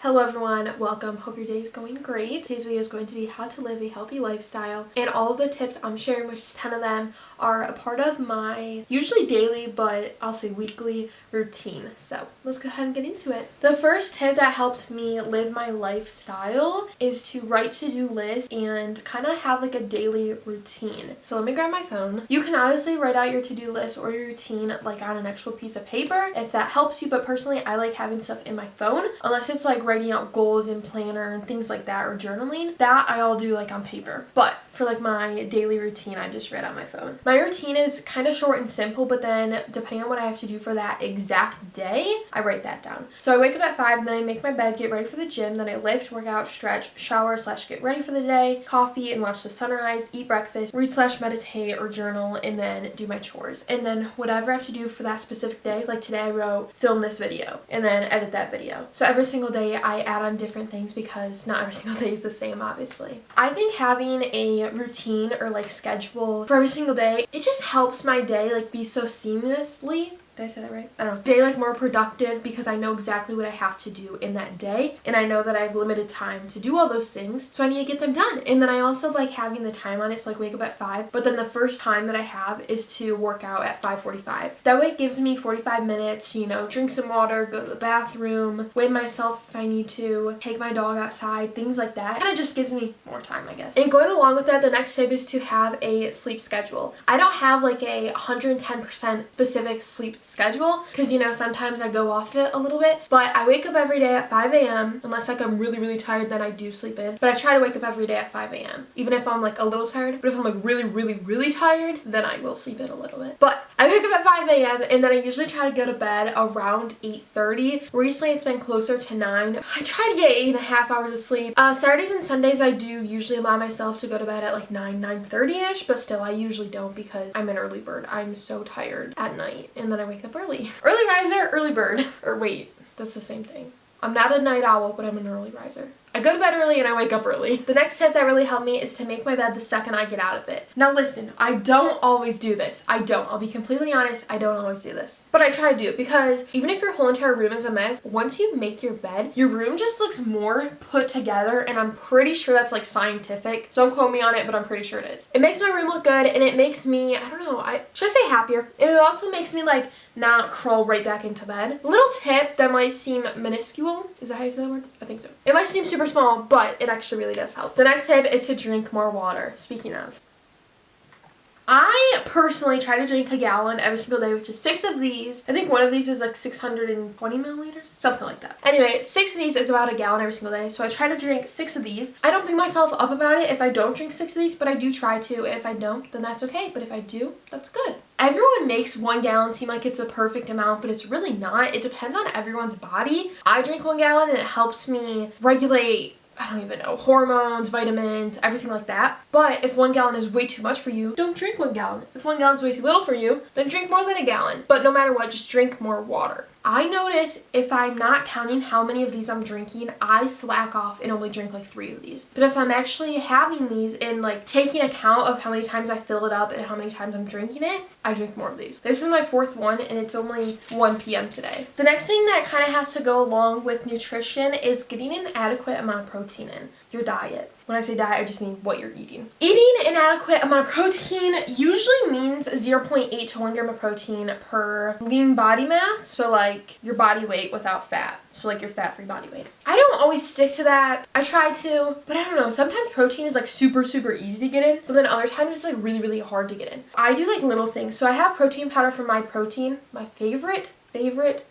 Hello everyone, welcome. Hope your day is going great. Today's video is going to be how to live a healthy lifestyle, and all of the tips I'm sharing, which is 10 of them, are a part of my usually daily but I'll say weekly routine. So let's go ahead and get into it. The first tip that helped me live my lifestyle is to write to-do lists and kind of have like a daily routine. So let me grab my phone. You can honestly write out your to-do list or your routine like on an actual piece of paper if that helps you, but personally I like having stuff in my phone unless it's like writing out goals in planner and things like that, or journaling. That I all do like on paper, but for like my daily routine I just write on my phone. My routine is kind of short and simple, but then depending on what I have to do for that exact day, I write that down. So I wake up at 5, then I make my bed, get ready for the gym, then I lift, work out, stretch, shower / get ready for the day, coffee and watch the sunrise, eat breakfast, read / meditate or journal, and then do my chores. And then whatever I have to do for that specific day, like today I wrote film this video and then edit that video. So every single day I add on different things because not every single day is the same, obviously. I think having a routine or like schedule for every single day, it just helps my day like be so seamlessly. Did I say that right? I don't know. Day like more productive because I know exactly what I have to do in that day, and I know that I have limited time to do all those things, so I need to get them done. And then I also like having the time on it, so like wake up at 5, but then the first time that I have is to work out at 5:45. That way it gives me 45 minutes, you know, drink some water, go to the bathroom, weigh myself if I need to, take my dog outside, things like that. Kind of just gives me more time, I guess. And going along with that, the next tip is to have a sleep schedule. I don't have like a 110% specific sleep schedule because, you know, sometimes I go off it a little bit, but I wake up every day at 5 a.m. unless like I'm really tired, then I do sleep in, but I try to wake up every day at 5 a.m. even if I'm like a little tired. But if I'm like really tired, then I will sleep in a little bit. But I wake up at 5 a.m. and then I usually try to go to bed around 8:30. Recently it's been closer to 9. I try to get 8.5 hours of sleep. Saturdays and Sundays I do usually allow myself to go to bed at like 9:30ish, but still I usually don't because I'm an early bird. I'm so tired at night, and then I wake up early. Early riser, early bird. Or wait, that's the same thing. I'm not a night owl, but I'm an early riser. I go to bed early and I wake up early. The next tip that really helped me is to make my bed the second I get out of it. Now listen, I don't always do this. I'll be completely honest, I don't always do this. But I try to do it because even if your whole entire room is a mess, once you make your bed, your room just looks more put together, and I'm pretty sure that's like scientific. Don't quote me on it, but I'm pretty sure it is. It makes my room look good, and it makes me, I don't know, should I say happier? And it also makes me like not crawl right back into bed. Little tip that might seem minuscule. Is that how you say that word? I think so. It might seem super small, but it actually really does help. The next tip is to drink more water. Speaking of, I personally try to drink a gallon every single day, which is 6 of these. I think one of these is like 620 milliliters, something like that. Anyway, 6 of these is about a gallon every single day, so I try to drink 6 of these. I don't beat myself up about it if I don't drink 6 of these, but I do try to. If I don't, then that's okay, but if I do, that's good. Everyone makes 1 gallon seem like it's a perfect amount, but it's really not. It depends on everyone's body. I drink 1 gallon and it helps me regulate, I don't even know, hormones, vitamins, everything like that. But if 1 gallon is way too much for you, don't drink 1 gallon. If 1 gallon is way too little for you, then drink more than a gallon. But no matter what, just drink more water. I notice if I'm not counting how many of these I'm drinking, I slack off and only drink like 3 of these. But if I'm actually having these and like taking account of how many times I fill it up and how many times I'm drinking it, I drink more of these. This is my 4th one, and it's only 1 p.m. today. The next thing that kind of has to go along with nutrition is getting an adequate amount of protein in your diet. When I say diet, I just mean what you're eating. Eating an adequate amount of protein usually means 0.8 to 1 gram of protein per lean body mass. So like your body weight without fat. So like your fat-free body weight. I don't always stick to that. I try to, but I don't know. Sometimes protein is like super easy to get in, but then other times it's like really hard to get in. I do like little things. So I have protein powder for my protein. My favorite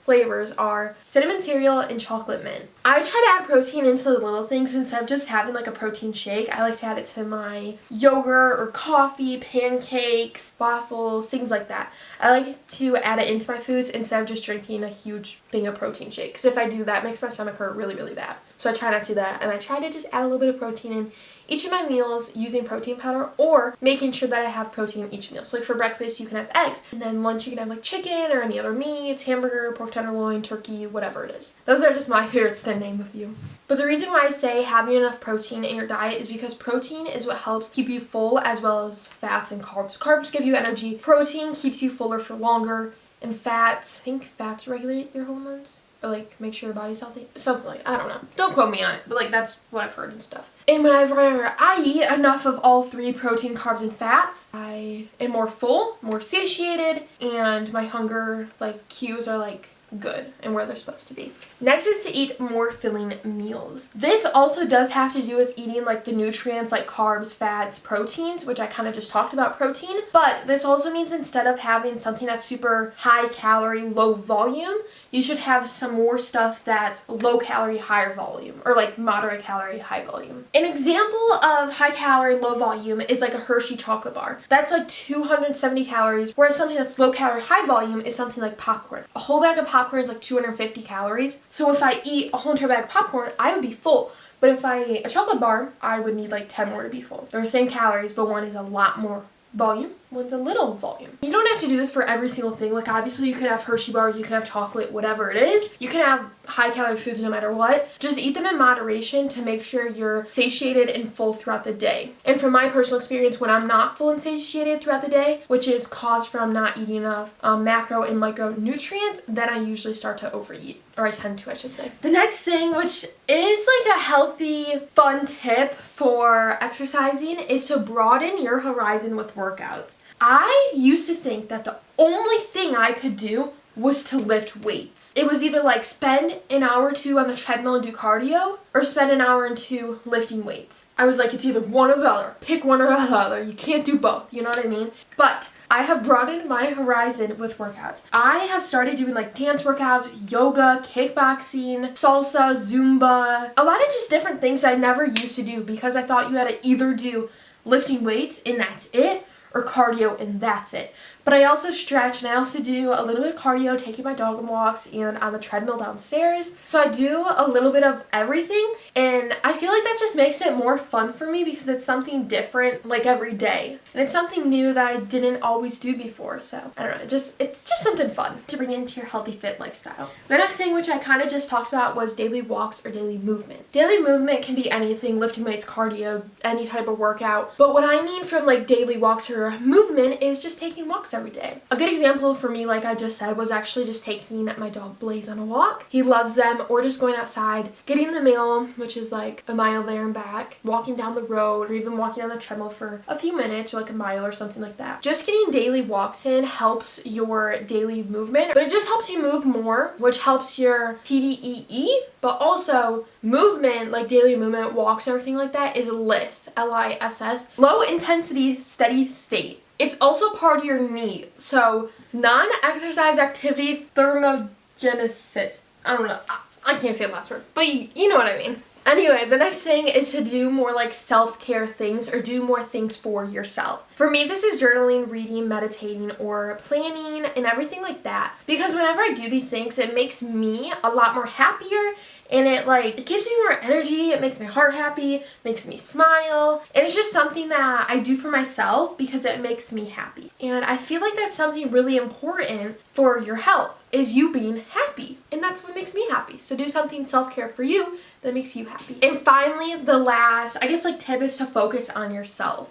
flavors are cinnamon cereal and chocolate mint. I try to add protein into the little things instead of just having like a protein shake. I like to add it to my yogurt or coffee, pancakes, waffles, things like that. I like to add it into my foods instead of just drinking a huge thing of protein shake, because if I do that, it makes my stomach hurt really bad. So I try not to do that, and I try to just add a little bit of protein in each of my meals using protein powder, or making sure that I have protein in each meal. So like for breakfast you can have eggs, and then lunch you can have like chicken or any other meats, hamburger, pork tenderloin, turkey, whatever it is. Those are just my favorites to name a few. But the reason why I say having enough protein in your diet is because protein is what helps keep you full, as well as fats and carbs. Carbs give you energy, protein keeps you fuller for longer, and fats, I think fats regulate your hormones. or like make sure your body's healthy, something like, I don't know, don't quote me on it, but like that's what I've heard and stuff. And whenever I eat enough of all three, protein, carbs, and fats, I am more full, more satiated, and my hunger like cues are like good and where they're supposed to be. Next is to eat more filling meals. This also does have to do with eating like the nutrients like carbs, fats, proteins, which I kind of just talked about protein, but this also means instead of having something that's super high calorie, low volume, you should have some more stuff that's low calorie, higher volume, or like moderate calorie, high volume. An example of high calorie, low volume is like a Hershey chocolate bar. That's like 270 calories, whereas something that's low calorie, high volume is something like popcorn. A whole bag of popcorn is like 250 calories. So if I eat a whole entire bag of popcorn, I would be full. But if I ate a chocolate bar, I would need like 10 more to be full. They're the same calories, but one is a lot more volume, one's a little volume. You don't have to do this for every single thing. Like obviously you can have Hershey bars, you can have chocolate, whatever it is. You can have high calorie foods no matter what. Just eat them in moderation to make sure you're satiated and full throughout the day. And from my personal experience, when I'm not full and satiated throughout the day, which is caused from not eating enough macro and micronutrients, then I usually start to overeat. Or I tend to, I should say. The next thing, which is like a healthy, fun tip for exercising, is to broaden your horizon with workouts. I used to think that the only thing I could do was to lift weights. It was either like spend an hour or two on the treadmill and do cardio, or spend an hour or two lifting weights. I was like, it's either one or the other. Pick one or the other. You can't do both, you know what I mean? But I have broadened my horizon with workouts. I have started doing like dance workouts, yoga, kickboxing, salsa, Zumba, a lot of just different things I never used to do because I thought you had to either do lifting weights and that's it, or cardio and that's it. But I also stretch and I also do a little bit of cardio, taking my dog on walks and on the treadmill downstairs. So I do a little bit of everything, and I feel like that just makes it more fun for me because it's something different like every day. And it's something new that I didn't always do before. So I don't know, it's just something fun to bring into your healthy fit lifestyle. The next thing, which I kind of just talked about, was daily walks or daily movement. Daily movement can be anything, lifting weights, cardio, any type of workout. But what I mean from like daily walks or movement is just taking walks every day. A good example for me, like I just said, was actually just taking my dog Blaze on a walk. He loves them. Or just going outside, getting the mail, which is like a mile there and back, walking down the road, or even walking on the treadmill for a few minutes, or like a mile or something like that. Just getting daily walks in helps your daily movement, but it just helps you move more, which helps your TDEE, but also movement, like daily movement, walks and everything like that, is LISS, L-I-S-S, low intensity steady state. It's also part of your need. So non-exercise activity thermogenesis. I don't know. I can't say the last word, but you know what I mean. Anyway, the next thing is to do more like self-care things or do more things for yourself. For me, this is journaling, reading, meditating, or planning and everything like that. Because whenever I do these things, it makes me a lot more happier, and it gives me more energy, it makes my heart happy, makes me smile, and it's just something that I do for myself because it makes me happy. And I feel like that's something really important for your health, is you being happy, and that's what makes me happy. So do something self-care for you that makes you happy. And finally, the last, I guess, like tip is to focus on yourself.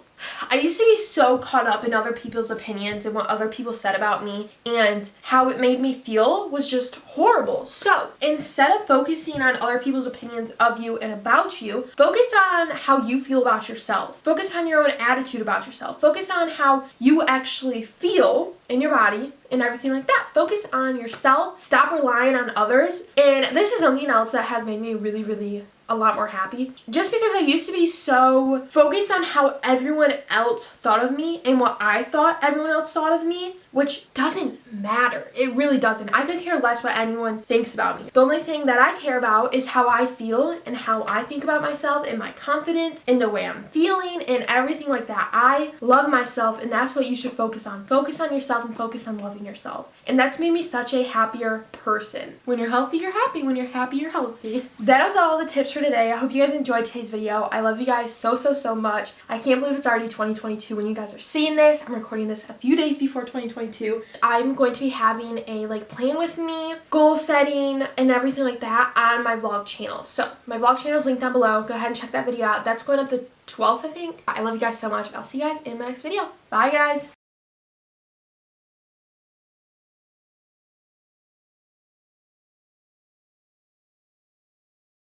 I used to be so caught up in other people's opinions and what other people said about me, and how it made me feel was just horrible. So instead of focusing on other people's opinions of you and about you, focus on how you feel about yourself. Focus on your own attitude about yourself. Focus on how you actually feel in your body and everything like that. Focus on yourself. Stop relying on others. And this is something else that has made me really a lot more happy. Just because I used to be so focused on how everyone else thought of me and what I thought everyone else thought of me, which doesn't matter. It really doesn't. I could care less what anyone thinks about me. The only thing that I care about is how I feel and how I think about myself and my confidence and the way I'm feeling and everything like that. I love myself, and that's what you should focus on. Focus on yourself and focus on loving yourself. And that's made me such a happier person. When you're healthy, you're happy. When you're happy, you're healthy. That was all the tips for today. I hope you guys enjoyed today's video. I love you guys so much. I can't believe it's already 2022 when you guys are seeing this. I'm recording this a few days before 2022. I'm going to be having a plan with me, goal setting, and everything like that on my vlog channel. So my vlog channel is linked down below. Go ahead and check that video out. That's going up the 12th, I think. I love you guys so much. I'll see you guys in my next video. Bye, guys.